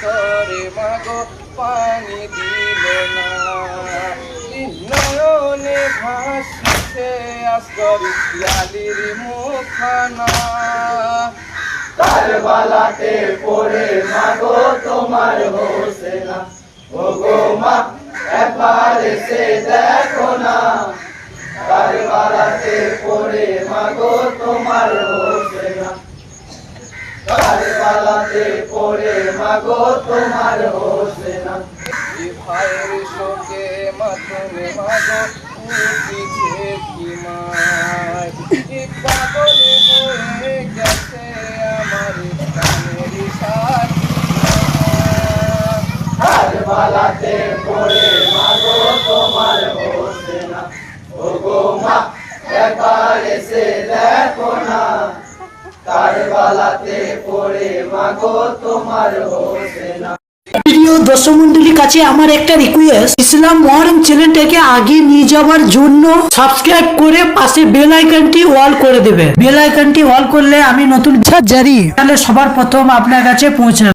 অন্তরে মাগো পানি দিল না। নয়নে ভাসিছে আসগর আলীর মুখখানা। কারবালাতে পড়ে মাগো তোমার হোসেনা, ওগো মা একবার এসে দেখো না। কারবালাতে পড়ে মাগো তোমার হোসেনা, কারবালাতে পড়ে মাগো তোমার হোসেনা। ভাইয়ের শোকে মাথনে মাগো উঠিছে কি মায়। পাগল হয়ে গেছে আমার প্রাণের সাথী। কারবালাতে পড়ে মাগো তোমার হোসেনা, ওগো মা একবার এসে দেখো না। কারবালাতে পড়ে মাগো তোমার হোসেনা। প্রিয় দর্শক মন্ডলীর কাছে আমার একটা রিকোয়েস্ট, ইসলাম মহরম চ্যানেলটাকে আগে নিয়ে যাওয়ার জন্য সাবস্ক্রাইব করে পাশে বেল আইকনটি অল করে দেবে। বেল আইকনটি অল করলে আমি নতুন জারি তাহলে সবার প্রথম আপনার কাছে পৌঁছাবে।